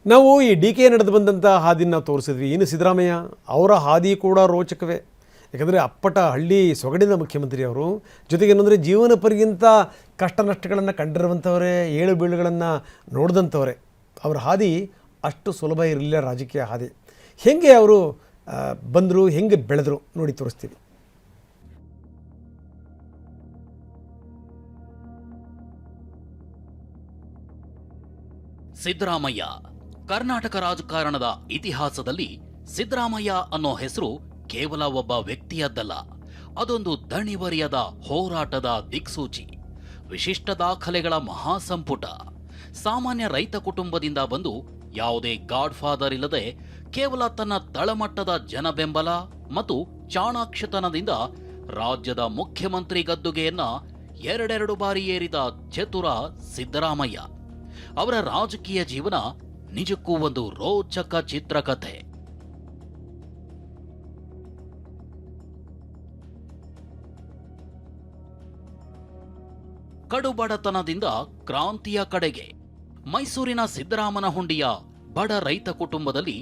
ನಾವು ಈ D K ನಡೆದು ಬಂದಂಥ ಹಾದಿನ ನಾವು ತೋರಿಸಿದ್ವಿ. ಇನ್ನು ಸಿದ್ದರಾಮಯ್ಯ ಅವರ ಹಾದಿ ಕೂಡ ರೋಚಕವೇ. ಯಾಕಂದರೆ ಅಪ್ಪಟ ಹಳ್ಳಿ ಸೊಗಡಿನ ಮುಖ್ಯಮಂತ್ರಿ ಅವರು. ಜೊತೆಗೆ ಏನಂದರೆ ಜೀವನ ಪರಿಗಿಂತ ಕಷ್ಟ ನಷ್ಟಗಳನ್ನು ಕಂಡಿರುವಂಥವರೇ, ಏಳು ಬೀಳುಗಳನ್ನು ನೋಡಿದಂಥವರೇ. ಅವರ ಹಾದಿ ಅಷ್ಟು ಸುಲಭ ಇರಲಿಲ್ಲ, ರಾಜಕೀಯ ಹಾದಿ. ಹೇಗೆ ಅವರು ಬಂದರು, ಹೆಂಗೆ ಬೆಳೆದರು ನೋಡಿ ತೋರಿಸ್ತೀವಿ. ಸಿದ್ದರಾಮಯ್ಯ ಕರ್ನಾಟಕ ರಾಜಕಾರಣದ ಇತಿಹಾಸದಲ್ಲಿ ಸಿದ್ದರಾಮಯ್ಯ ಅನ್ನೋ ಹೆಸರು ಕೇವಲ ಒಬ್ಬ ವ್ಯಕ್ತಿಯದ್ದಲ್ಲ, ಅದೊಂದು ದಣಿವರಿಯದ ಹೋರಾಟದ ದಿಕ್ಸೂಚಿ, ವಿಶಿಷ್ಟ ದಾಖಲೆಗಳ ಮಹಾಸಂಪುಟ. ಸಾಮಾನ್ಯ ರೈತ ಕುಟುಂಬದಿಂದ ಬಂದು ಯಾವುದೇ ಗಾಡ್ ಫಾದರ್ ಇಲ್ಲದೆ ಕೇವಲ ತನ್ನ ತಳಮಟ್ಟದ ಜನಬೆಂಬಲ ಮತ್ತು ಚಾಣಾಕ್ಷತನದಿಂದ ರಾಜ್ಯದ ಮುಖ್ಯಮಂತ್ರಿ ಗದ್ದುಗೆಯನ್ನ ಎರಡೆರಡು ಬಾರಿ ಏರಿದ ಚತುರ ಸಿದ್ದರಾಮಯ್ಯ ಅವರ ರಾಜಕೀಯ ಜೀವನ ನಿಜಕ್ಕೂ ಒಂದು ರೋಚಕ ಚಿತ್ರಕಥೆ. ಕಡುಬಡತನದಿಂದ ಕ್ರಾಂತಿಯ ಕಡೆಗೆ. ಮೈಸೂರಿನ ಸಿದ್ದರಾಮನಹುಂಡಿಯ ಬಡ ರೈತ ಕುಟುಂಬದಲ್ಲಿ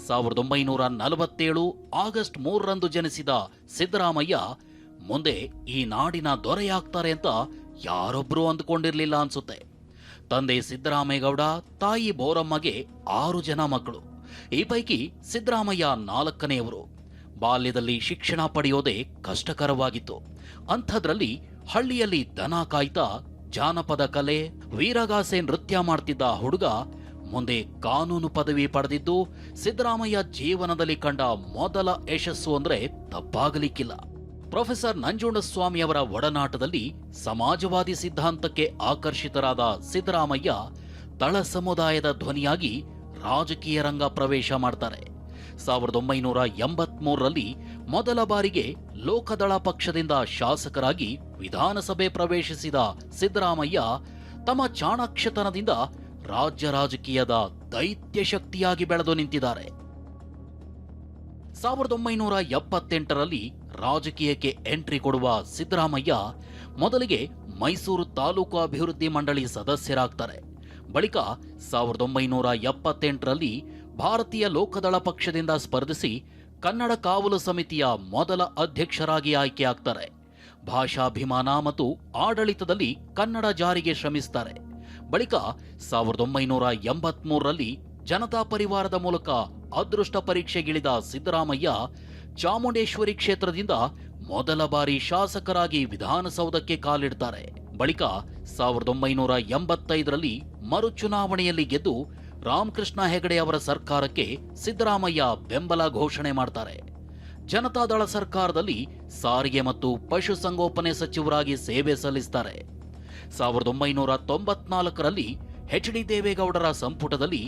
1947 ಆಗಸ್ಟ್ 3ರಂದು ಜನಿಸಿದ ಸಿದ್ದರಾಮಯ್ಯ ಮುಂದೆ ಈ ನಾಡಿನ ದೊರೆಯಾಗ್ತಾರೆ ಅಂತ ಯಾರೊಬ್ಬರೂ ಅಂದುಕೊಂಡಿರಲಿಲ್ಲ ಅನ್ಸುತ್ತೆ. ತಂದೆ ಸಿದ್ದರಾಮೇಗೌಡ, ತಾಯಿ ಬೋರಮ್ಮಗೆ 6 ಜನ ಮಕ್ಕಳು. ಈ ಪೈಕಿ ಸಿದ್ದರಾಮಯ್ಯ 4ನೇಯವರು. ಬಾಲ್ಯದಲ್ಲಿ ಶಿಕ್ಷಣ ಪಡೆಯೋದೇ ಕಷ್ಟಕರವಾಗಿತ್ತು. ಅಂಥದ್ರಲ್ಲಿ ಹಳ್ಳಿಯಲ್ಲಿ ದನ ಕಾಯ್ತಾ ಜಾನಪದ ಕಲೆ, ವೀರಗಾಸೆ ನೃತ್ಯ ಮಾಡ್ತಿದ್ದ ಹುಡುಗ ಮುಂದೆ ಕಾನೂನು ಪದವಿ ಪಡೆದಿದ್ದು ಸಿದ್ದರಾಮಯ್ಯ ಜೀವನದಲ್ಲಿ ಕಂಡ ಮೊದಲ ಯಶಸ್ಸು ಅಂದ್ರೆ ತಪ್ಪಾಗಲಿಕ್ಕಿಲ್ಲ. ಪ್ರೊಫೆಸರ್ ನಂಜುಂಡಸ್ವಾಮಿ ಅವರ ಒಡನಾಟದಲ್ಲಿ ಸಮಾಜವಾದಿ ಸಿದ್ಧಾಂತಕ್ಕೆ ಆಕರ್ಷಿತರಾದ ಸಿದ್ದರಾಮಯ್ಯ ತಳ ಸಮುದಾಯದ ಧ್ವನಿಯಾಗಿ ರಾಜಕೀಯ ರಂಗ ಪ್ರವೇಶ ಮಾಡ್ತಾರೆ. 1983ರಲ್ಲಿ ಮೊದಲ ಬಾರಿಗೆ ಲೋಕದಳ ಪಕ್ಷದಿಂದ ಶಾಸಕರಾಗಿ ವಿಧಾನಸಭೆ ಪ್ರವೇಶಿಸಿದ ಸಿದ್ದರಾಮಯ್ಯ ತಮ್ಮ ಚಾಣಾಕ್ಷತನದಿಂದ ರಾಜ್ಯ ರಾಜಕೀಯದ ದೈತ್ಯ ಶಕ್ತಿಯಾಗಿ ಬೆಳೆದು ನಿಂತಿದ್ದಾರೆ. 1978ರಲ್ಲಿ ರಾಜಕೀಯಕ್ಕೆ ಎಂಟ್ರಿ ಕೊಡುವ ಸಿದ್ದರಾಮಯ್ಯ ಮೊದಲಿಗೆ ಮೈಸೂರು ತಾಲೂಕು ಅಭಿವೃದ್ಧಿ ಮಂಡಳಿ ಸದಸ್ಯರಾಗ್ತಾರೆ. ಬಳಿಕ 1978ರಲ್ಲಿ ಭಾರತೀಯ ಲೋಕದಳ ಪಕ್ಷದಿಂದ ಸ್ಪರ್ಧಿಸಿ ಕನ್ನಡ ಕಾವಲು ಸಮಿತಿಯ ಮೊದಲ ಅಧ್ಯಕ್ಷರಾಗಿ ಆಯ್ಕೆಯಾಗ್ತಾರೆ. ಭಾಷಾಭಿಮಾನ ಮತ್ತು ಆಡಳಿತದಲ್ಲಿ ಕನ್ನಡ ಜಾರಿಗೆ ಶ್ರಮಿಸ್ತಾರೆ. ಬಳಿಕ 1983ರಲ್ಲಿ ಜನತಾ ಪರಿವಾರದ ಮೂಲಕ ಅದೃಷ್ಟ ಪರೀಕ್ಷೆಗಿಳಿದ ಸಿದ್ದರಾಮಯ್ಯ ಚಾಮುಂಡೇಶ್ವರಿ ಕ್ಷೇತ್ರದಿಂದ ಮೊದಲ ಬಾರಿ ಶಾಸಕರಾಗಿ ವಿಧಾನಸೌಧಕ್ಕೆ ಕಾಲಿಡ್ತಾರೆ. ಬಳಿಕ 1985ರಲ್ಲಿ ಮರುಚುನಾವಣೆಯಲ್ಲಿ ಗೆದ್ದು ರಾಮಕೃಷ್ಣ ಹೆಗಡೆ ಅವರ ಸರ್ಕಾರಕ್ಕೆ ಸಿದ್ದರಾಮಯ್ಯ ಬೆಂಬಲ ಘೋಷಣೆ ಮಾಡ್ತಾರೆ. ಜನತಾದಳ ಸರ್ಕಾರದಲ್ಲಿ ಸಾರಿಗೆ ಮತ್ತು ಪಶುಸಂಗೋಪನೆ ಸಚಿವರಾಗಿ ಸೇವೆ ಸಲ್ಲಿಸ್ತಾರೆ. 1994ರಲ್ಲಿ ಎಚ್ ಡಿ ದೇವೇಗೌಡರ ಸಂಪುಟದಲ್ಲಿ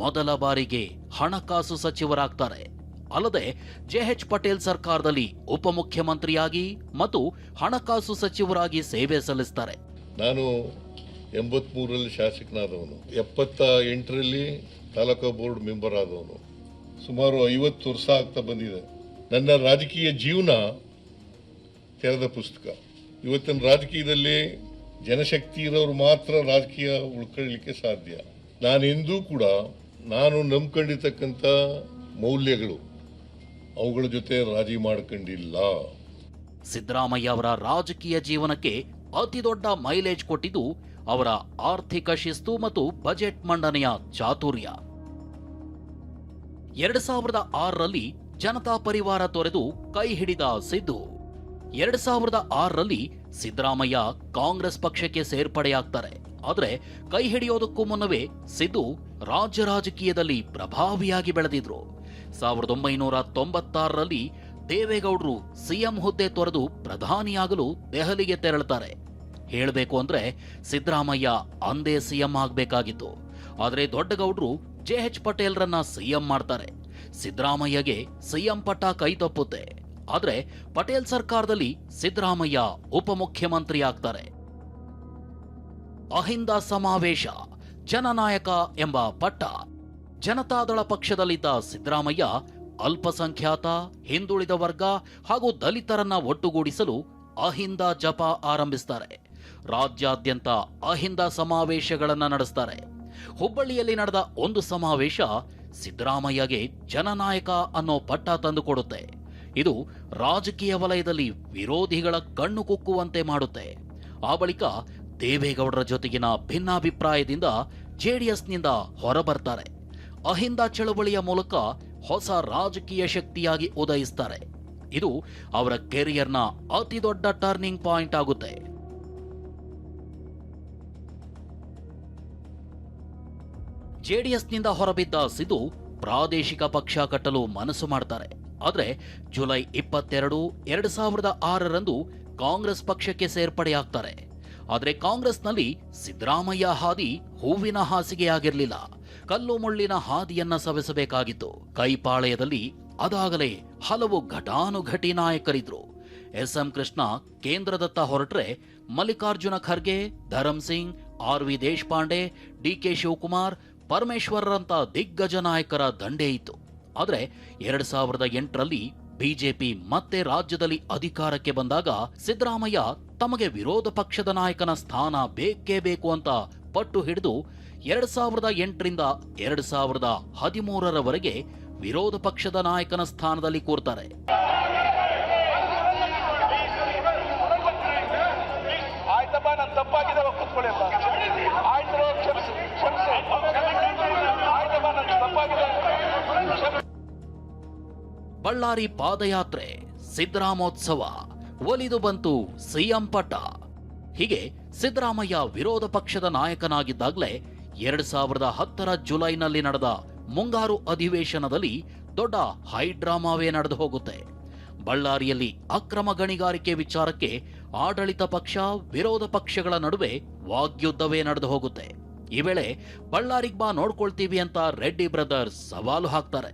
ಮೊದಲ ಬಾರಿಗೆ ಹಣಕಾಸು ಸಚಿವರಾಗ್ತಾರೆ. ಅಲ್ಲದೆ ಜೆಎಚ್ ಪಟೇಲ್ ಸರ್ಕಾರದಲ್ಲಿ ಉಪಮುಖ್ಯಮಂತ್ರಿಯಾಗಿ ಮತ್ತು ಹಣಕಾಸು ಸಚಿವರಾಗಿ ಸೇವೆ ಸಲ್ಲಿಸ್ತಾರೆ. ನಾನು 83ರಲ್ಲಿ ಶಾಸಕನಾದವನು, 78ರಲ್ಲಿ ತಾಲೂಕಾ ಬೋರ್ಡ್ ಮೆಂಬರ್ ಆದವನು. ಸುಮಾರು 50 ವರ್ಷ ಆಗ್ತಾ ಬಂದಿದೆ. ನನ್ನ ರಾಜಕೀಯ ಜೀವನ ತೆರೆದ ಪುಸ್ತಕ. ಇವತ್ತಿನ ರಾಜಕೀಯದಲ್ಲಿ ಜನಶಕ್ತಿ ಇರೋರು ಮಾತ್ರ ರಾಜಕೀಯ ಉಳ್ಕೊಳ್ಳಲಿಕ್ಕೆ ಸಾಧ್ಯ. ನಾನೆಂದೂ ಕೂಡ ನಾನು ನಂಬ್ಕೊಂಡಿರ್ತಕ್ಕಂಥ ಮೌಲ್ಯಗಳು ಅವುಗಳ ಜೊತೆ ರಾಜಿ ಮಾಡ್ಕೊಂಡಿಲ್ಲ. ಸಿದ್ದರಾಮಯ್ಯ ಅವರ ರಾಜಕೀಯ ಜೀವನಕ್ಕೆ ಅತಿ ದೊಡ್ಡ ಮೈಲೇಜ್ ಕೊಟ್ಟಿದ್ದು ಅವರ ಆರ್ಥಿಕ ಶಿಸ್ತು ಮತ್ತು ಬಜೆಟ್ ಮಂಡನೆಯ ಚಾತುರ್ಯ. 2006ರಲ್ಲಿ ಜನತಾ ಪರಿವಾರ ತೊರೆದು ಕೈ ಹಿಡಿದ ಸಿದ್ದು 2006ರಲ್ಲಿ ಸಿದ್ದರಾಮಯ್ಯ ಕಾಂಗ್ರೆಸ್ ಪಕ್ಷಕ್ಕೆ ಸೇರ್ಪಡೆಯಾಗ್ತಾರೆ. ಆದರೆ ಕೈ ಹಿಡಿಯೋದಕ್ಕೂ ಮುನ್ನವೇ ಸಿದ್ದು ರಾಜ್ಯ ರಾಜಕೀಯದಲ್ಲಿ ಪ್ರಭಾವಿಯಾಗಿ ಬೆಳೆದಿದ್ರು. 1996ರಲ್ಲಿ ದೇವೇಗೌಡರು ಸಿಎಂ ಹುದ್ದೆ ತೊರೆದು ಪ್ರಧಾನಿಯಾಗಲು ದೆಹಲಿಗೆ ತೆರಳುತ್ತಾರೆ. ಹೇಳಬೇಕು ಅಂದ್ರೆ ಸಿದ್ದರಾಮಯ್ಯ ಅಂದೇ ಸಿಎಂ ಆಗಬೇಕಾಗಿತ್ತು. ಆದರೆ ದೊಡ್ಡಗೌಡರು ಜೆಎಚ್ ಪಟೇಲ್ರನ್ನ ಸಿಎಂ ಮಾಡ್ತಾರೆ. ಸಿದ್ದರಾಮಯ್ಯಗೆ ಸಿಎಂ ಪಟ್ಟ ಕೈ ತಪ್ಪುತ್ತೆ. ಆದರೆ ಪಟೇಲ್ ಸರ್ಕಾರದಲ್ಲಿ ಸಿದ್ದರಾಮಯ್ಯ ಉಪಮುಖ್ಯಮಂತ್ರಿ ಆಗ್ತಾರೆ. ಅಹಿಂದ ಸಮಾವೇಶ, ಜನನಾಯಕ ಎಂಬ ಪಟ್ಟ. ಜನತಾದಳ ಪಕ್ಷದಲ್ಲಿದ್ದ ಸಿದ್ದರಾಮಯ್ಯ ಅಲ್ಪಸಂಖ್ಯಾತ, ಹಿಂದುಳಿದ ವರ್ಗ ಹಾಗೂ ದಲಿತರನ್ನ ಒಟ್ಟುಗೂಡಿಸಲು ಅಹಿಂದ ಜಪ ಆರಂಭಿಸ್ತಾರೆ. ರಾಜ್ಯಾದ್ಯಂತ ಅಹಿಂದ ಸಮಾವೇಶಗಳನ್ನ ನಡೆಸ್ತಾರೆ. ಹುಬ್ಬಳ್ಳಿಯಲ್ಲಿ ನಡೆದ ಒಂದು ಸಮಾವೇಶ ಸಿದ್ದರಾಮಯ್ಯಗೆ ಜನನಾಯಕ ಅನ್ನೋ ಪಟ್ಟ ತಂದುಕೊಡುತ್ತೆ. ಇದು ರಾಜಕೀಯ ವಲಯದಲ್ಲಿ ವಿರೋಧಿಗಳ ಕಣ್ಣು ಕುಕ್ಕುವಂತೆ ಮಾಡುತ್ತೆ. ಆ ಬಳಿಕ ದೇವೇಗೌಡರ ಜೊತೆಗಿನ ಭಿನ್ನಾಭಿಪ್ರಾಯದಿಂದ ಜೆಡಿಎಸ್ನಿಂದ ಹೊರಬರ್ತಾರೆ. ಅಹಿಂದ ಚಳವಳಿಯ ಮೂಲಕ ಹೊಸ ರಾಜಕೀಯ ಶಕ್ತಿಯಾಗಿ ಉದಯಿಸ್ತಾರೆ. ಇದು ಅವರ ಕೆರಿಯರ್ನ ಅತಿ ದೊಡ್ಡ ಟರ್ನಿಂಗ್ ಪಾಯಿಂಟ್ ಆಗುತ್ತೆ. ಜೆಡಿಎಸ್ನಿಂದ ಹೊರಬಿದ್ದ ಸಿದ್ದು ಪ್ರಾದೇಶಿಕ ಪಕ್ಷ ಕಟ್ಟಲು ಮನಸ್ಸು ಮಾಡ್ತಾರೆ. ಆದರೆ ಜುಲೈ 22, 2006ರಂದು ಕಾಂಗ್ರೆಸ್ ಪಕ್ಷಕ್ಕೆ ಸೇರ್ಪಡೆಯಾಗ್ತಾರೆ. ಆದರೆ ಕಾಂಗ್ರೆಸ್ನಲ್ಲಿ ಸಿದ್ದರಾಮಯ್ಯ ಹಾದಿ ಹೂವಿನ ಹಾಸಿಗೆಯಾಗಿರಲಿಲ್ಲ. ಕಲ್ಲು ಮುಳ್ಳಿನ ಹಾದಿಯನ್ನ ಸವೆಸಬೇಕಾಗಿತ್ತು. ಕೈಪಾಳೆಯದಲ್ಲಿ ಅದಾಗಲೇ ಹಲವು ಘಟಾನುಘಟಿ ನಾಯಕರಿದ್ರು. ಎಸ್.ಎಂ. ಕೃಷ್ಣ ಕೇಂದ್ರದತ್ತ ಹೊರಟ್ರೆ ಮಲ್ಲಿಕಾರ್ಜುನ ಖರ್ಗೆ, ಧರಂ ಸಿಂಗ್, ಆರ್.ವಿ. ದೇಶಪಾಂಡೆ, ಡಿ.ಕೆ. ಶಿವಕುಮಾರ್, ಪರಮೇಶ್ವರ್ರಂತ ದಿಗ್ಗಜ ನಾಯಕರ ದಂಡೇ ಇತ್ತು. ಆದರೆ 2008ರಲ್ಲಿ ಬಿಜೆಪಿ ಮತ್ತೆ ರಾಜ್ಯದಲ್ಲಿ ಅಧಿಕಾರಕ್ಕೆ ಬಂದಾಗ ಸಿದ್ದರಾಮಯ್ಯ ತಮಗೆ ವಿರೋಧ ಪಕ್ಷದ ನಾಯಕನ ಸ್ಥಾನ ಬೇಕೇ ಬೇಕು ಅಂತ ಪಟ್ಟು ಹಿಡಿದು 2008ರಿಂದ 2013ರವರೆಗೆ ವಿರೋಧ ಪಕ್ಷದ ನಾಯಕನ ಸ್ಥಾನದಲ್ಲಿ ಕೂರ್ತಾರೆ. ಆಯ್ತಪ್ಪ, ನಾನು ತಪ್ಪಾಗಿದೆ, ಕೂತ್ಕೊಳ್ಳಿ ಅಪ್ಪ. ಆಯ್ತು, ಕ್ಷಮಿಸಿ. ಆಯ್ತಪ್ಪ, ನಾನು ತಪ್ಪಾಗಿದೆ. ಬಳ್ಳಾರಿ ಪಾದಯಾತ್ರೆ, ಸಿದ್ದರಾಮೋತ್ಸವ, ಒಲಿದು ಬಂತು ಸಿಎಂ ಪಟ್ಟ. ಹೀಗೆ ಸಿದ್ದರಾಮಯ್ಯ ವಿರೋಧ ಪಕ್ಷದ ನಾಯಕನಾಗಿದ್ದಾಗಲೇ 2010ರ ಜುಲೈನಲ್ಲಿ ನಡೆದ ಮುಂಗಾರು ಅಧಿವೇಶನದಲ್ಲಿ ದೊಡ್ಡ ಹೈಡ್ರಾಮಾವೇ ನಡೆದು ಹೋಗುತ್ತೆ. ಬಳ್ಳಾರಿಯಲ್ಲಿ ಅಕ್ರಮ ಗಣಿಗಾರಿಕೆ ವಿಚಾರಕ್ಕೆ ಆಡಳಿತ ಪಕ್ಷ ವಿರೋಧ ಪಕ್ಷಗಳ ನಡುವೆ ವಾಗ್ಯುದ್ಧವೇ ನಡೆದು ಹೋಗುತ್ತೆ. ಈ ವೇಳೆ ಬಳ್ಳಾರಿಗೆ ಬಾ ನೋಡ್ಕೊಳ್ತೀವಿ ಅಂತ ರೆಡ್ಡಿ ಬ್ರದರ್ಸ್ ಸವಾಲು ಹಾಕ್ತಾರೆ.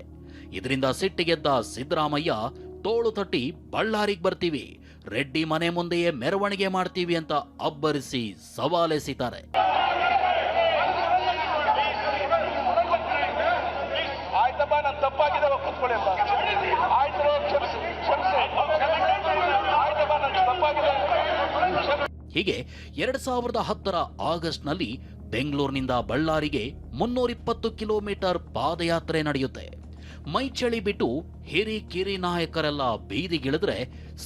ಇದರಿಂದ ಸಿಟ್ಟಿಗೆದ್ದ ಸಿದ್ದರಾಮಯ್ಯ ತೋಳು ತಟ್ಟಿ ಬಳ್ಳಾರಿಗೆ ಬರ್ತೀವಿ, ರೆಡ್ಡಿ ಮನೆ ಮುಂದೆಯೇ ಮೆರವಣಿಗೆ ಮಾಡ್ತೀವಿ ಅಂತ ಅಬ್ಬರಿಸಿ ಸವಾಲೆಸಿತಾರೆ. ಆಯ್ತಪ್ಪ, ನಾನು ತಪ್ಪಾಗಿದೆ, ಕೂತ್ಕೊಳ್ಳಿ ಅಪ್ಪ. ಆಯ್ತು, ಕ್ಷಮಿಸಿ. ಆಯ್ತಪ್ಪ, ನಾನು ತಪ್ಪಾಗಿದೆ. ಹೀಗೆ 2010ರ ಆಗಸ್ಟ್ನಲ್ಲಿ ಬೆಂಗಳೂರಿನಿಂದ ಬಳ್ಳಾರಿಗೆ 320 ಕಿಲೋಮೀಟರ್ ಪಾದಯಾತ್ರೆ ನಡೆಯುತ್ತೆ. ಮೈಚಳಿ ಬಿಟ್ಟು ಹಿರಿ ಕಿರಿ ನಾಯಕರೆಲ್ಲ ಬೀದಿಗಿಳಿದ್ರೆ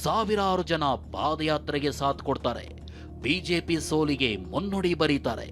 ಸಾವಿರಾರು ಜನ ಪಾದಯಾತ್ರೆಗೆ ಸಾಥ್ ಕೊಡ್ತಾರೆ. ಬಿಜೆಪಿ ಸೋಲಿಗೆ ಮುನ್ನುಡಿ ಬರೀತಾರೆ.